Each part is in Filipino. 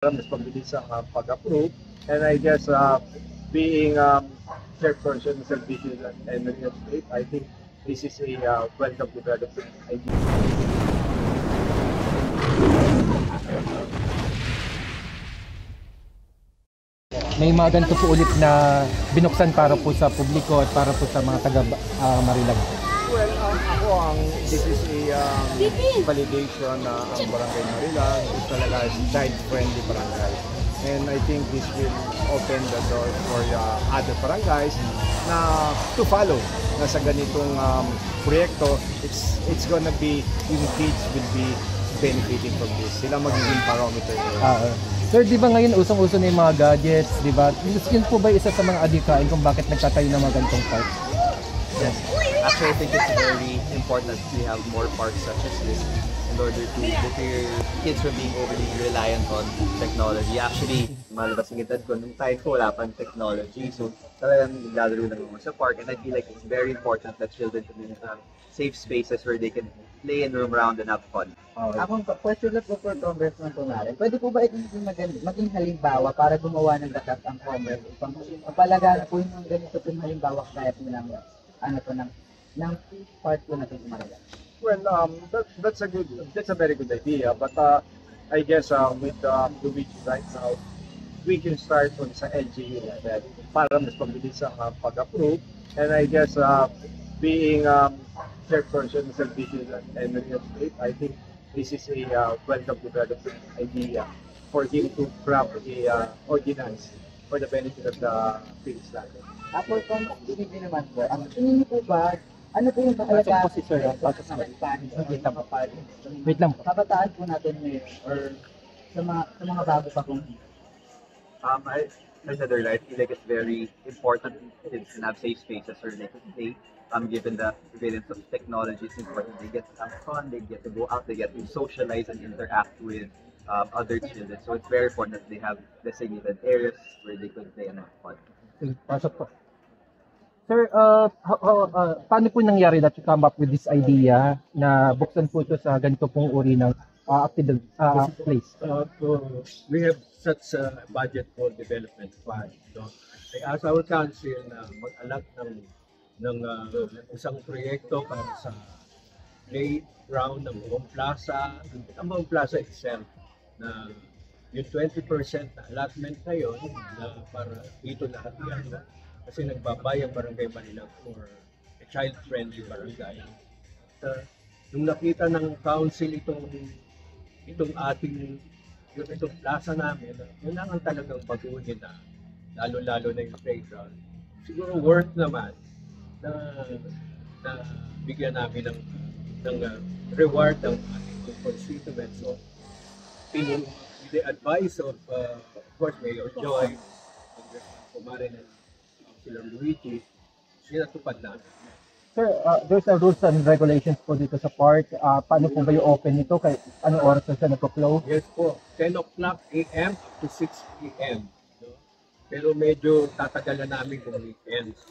mas mabilis ang pag-approve. And I guess being chairperson ng services and real estate, I think this is a welcome development idea. May mga ganito po ulit na binuksan para po sa publiko at para po sa mga taga Marilag. Well, this is a validation na ang Barangay Marilag is talaga child-friendly barangay. And I think this will open the door for other barangays na to follow na sa ganitong proyekto. It's gonna be, yung kids will be benefiting from this. Sila magiging parameter. Sir, di ba ngayon usong-uso na yung mga gadgets, di ba? Yun po ba isa sa mga adikain kung bakit nagtatayo ng mga ganitong park? Yes. Actually, I think it's very important we have more parks such as this in order to deter kids from being overly reliant on technology. Actually, malabas ng edad ko, nung time ko wala pang technology. So, talagang naglalaro lang ako sa park. And I feel like it's very important that children can have safe spaces where they can play and roam around and have fun. Akong question lang po for Congressman Tonare. Pwede po ba ito maging halimbawa para gumawa ng batas ang Congress upang mapalagaan po yung ganito pong halimbawa kaya po ng part po natin Marilag? Well, that's a very good idea. But I guess with Luigi right now, we can start on sa LGU level para mas mabilis ang pag-approve. And I guess being chairperson ng services and real estate, I think this is a welcome development idea for him to craft a ordinance for the benefit of the Philippines natin. For Congressman naman po, ang tingin niyo po ba, ano po yung kahalaga po si Sir. Wait lang po. kabataan po natin ngayon or sa mga bago pa kong I said earlier, I feel like it's very important kids can have safe spaces where they can play. Given the prevalence of technology, it's important they get to have fun, they get to go out, they get to socialize and interact with other children. So it's very important that they have designated areas where they could play and have fun. Pasok po. Sir, paano po nangyari that you come up with this idea na buksan po ito sa ganito pong uri ng active place? We have such a budget for development fund. So, I asked our council na mag-alok ng isang proyekto para sa playground ng buong plaza, ang buong plaza itself, na yung 20% na allotment na yun, na para dito lahat yan, kasi nagbabayang Barangay Marilag for a child-friendly barangay. Nung nakita ng council itong plaza namin, yun lang ang talagang baguhin na, lalo-lalo na yung playground. Siguro worth naman na bigyan namin ng reward ng ating constituents. So, with the advice of course, Mayor Joy, Congressman Kumarin, and Councilor Luigi, sinatupad namin. Sir, there's a rules and regulations po dito sa park. Paano po ba yung open nito? Kaya anong oras na siya nagpo-flow? Yes po, 10 o'clock a.m. to 6 p.m. No? Pero medyo tatagalan namin kung weekends.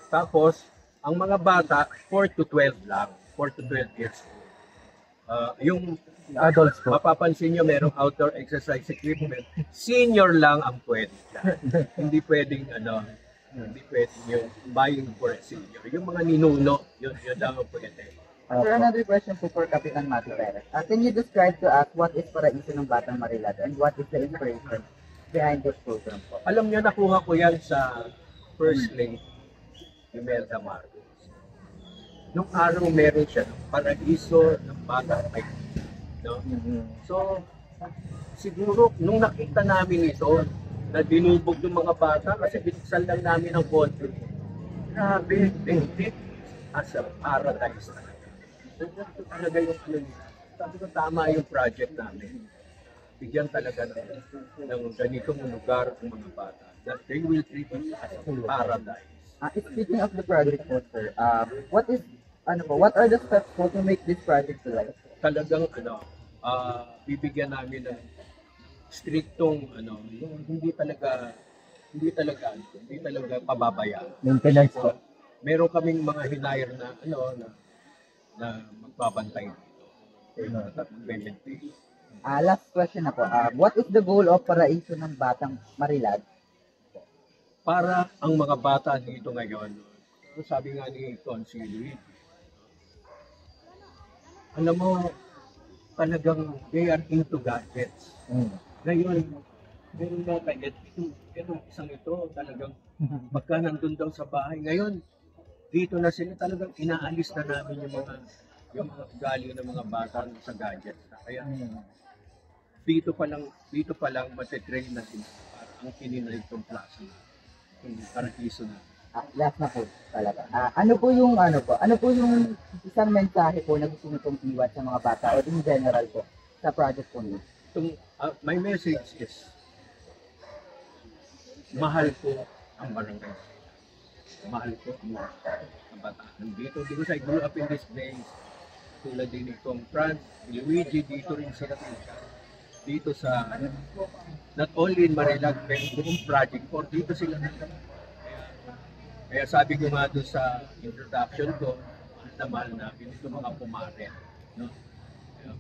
Tapos, ang mga bata, 4 to 12 lang. 4 to 12 years old. Yung Adults po. mapapansin nyo, merong outdoor exercise equipment. Senior lang ang pwede. Hindi pwedeng hindi pwedeng yung buying for a senior. Yung mga ninuno, yun lang ang pwede. Sir, another question po for Kapitan Mati Perez. Can you describe to us what is Paraiso ng Batang Marilag and what is the inspiration behind this program po? Alam nyo, nakuha ko yan sa First Lady, Imelda Marcos. Nung araw meron siya ng Paraiso ng Batang Marilag. No? So, siguro, nung nakita namin ito, na dinubog ng mga bata kasi binuksan lang namin ang konti. Grabe, they did as a paradise talaga. Ito talaga yung sabi ko, tama yung project namin. Bigyan talaga ng ganitong lugar ang mga bata that they will treat it as a paradise. Speaking of the project po, sir, what are the steps po to make this project to life? Talagang bibigyan namin ng striktong hindi talaga pababayaan. Maintenance po. Meron kaming mga hinire na na magbabantay dito. Magme-maintain. Last question na po. What is the goal of Paraiso ng Batang Marilag? Para ang mga bata dito ngayon, sabi nga ni Consi Luis, alam mo, talagang they are into gadgets. Ngayon, meron mga gadgets, itong isang ito, talagang pagka nandun daw sa bahay, ngayon, dito na sila talagang inaalis na namin yung mga value ng mga bata sa gadgets. Kaya dito pa lang matitrain na sila para ang kininay itong klase itong Paraiso na. Last na po talaga. Ano po yung isang mensahe po na gusto niyo pong iwan sa mga bata o in general po sa project po niyo? My message is, mahal ko ang barangay. Mahal ko ang kabataan dito. Because I grew up in this place. Tulad din itong Franz, Luigi, dito rin sila dito sa, not only in Marilag, pero buong Project 4, dito sila kaya sabi ko nga doon sa introduction ko, mahal namin ito mga pumare. No?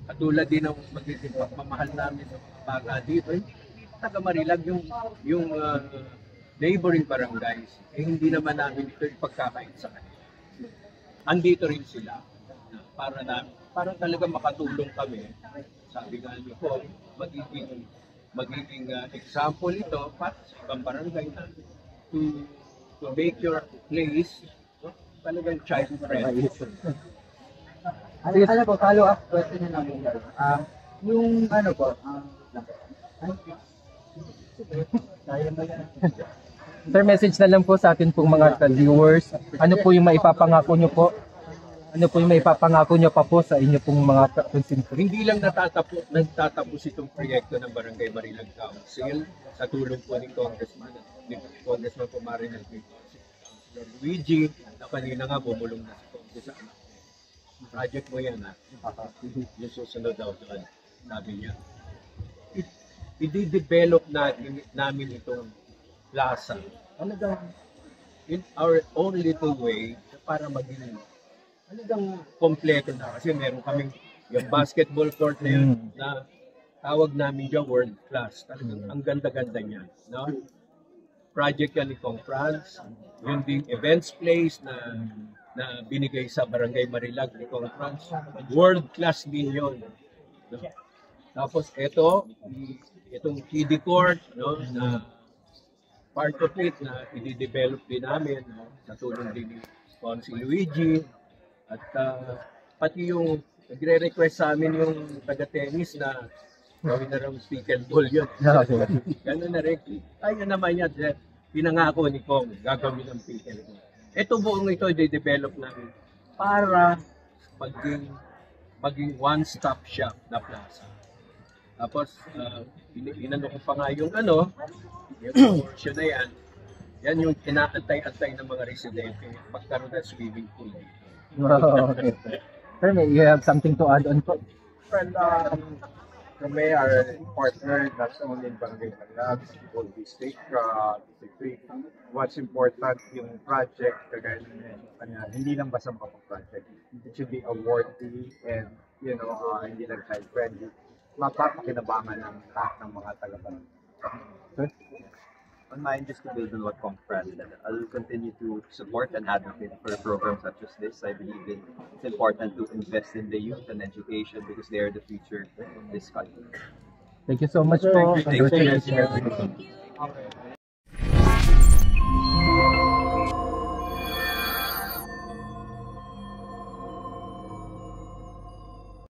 Katulad din ng magiging pagmamahal namin sa mga bata dito, hindi taga Marilag yung neighboring barangays, hindi naman namin ito ipagkakait sa kanila. Andito rin sila para talaga makatulong kami. Sabi nga niyo po, magiging example ito para sa ibang barangay na to make your place talagang child friendly. Ano po, follow up question na namin. Yung ano po, Sir, message na lang po sa atin pong mga viewers. Ano po yung maipapangako nyo po? Ano po yung maipapangako nyo pa po sa inyo pong mga consumer? Hindi lang nagtatapos itong proyekto ng Barangay Marilag Council sa tulong po ni Congressman Pumarin at Councilor Luigi na kanina nga bumulong na si Congressman. Project mo yan ha. Yung susunod daw doon. Sabi niya. I-develop namin itong plaza. Talagang in our own little way para maging talagang kompleto na. Kasi meron kaming yung basketball court na yun na tawag namin dyan world class. Talagang ang ganda-ganda niya. No? Project yan ni Kong Franz. Yung ding events place na binigay sa Barangay Marilag ni Kong Franz. World class din yun. No? Tapos itong kiddie court, no, na part of it na i-develop din namin, no, sa tulong din ni Consi Luigi. At pati yung nagre-request sa amin yung taga-tennis na gawin na rin pickleball yun. Gano'n na rin. Ayun naman yan, pinangako ni Kong, gagawin ng pickleball. Ito buong ito i-develop namin para maging one-stop shop na plaza. Tapos, inano ko pa nga yung yung portion na yan yung inaantay-antay ng mga residente pagkaroon ng swimming pool dito. Okay. Sir, you have something to add on po? Well, kami are partner not only in Barangay Marilag, whole district. What's important yung project, kagaya ng hindi lang basta project. It should be award-worthy and hindi lang child-friendly. Mapapakinabangan ng lahat ng mga taga-barangay. On mine, just to build on what Confran said, I'll continue to support and advocate for programs such as this. I believe it's important to invest in the youth and education because they are the future of this country. Thank you so much po. Thank you.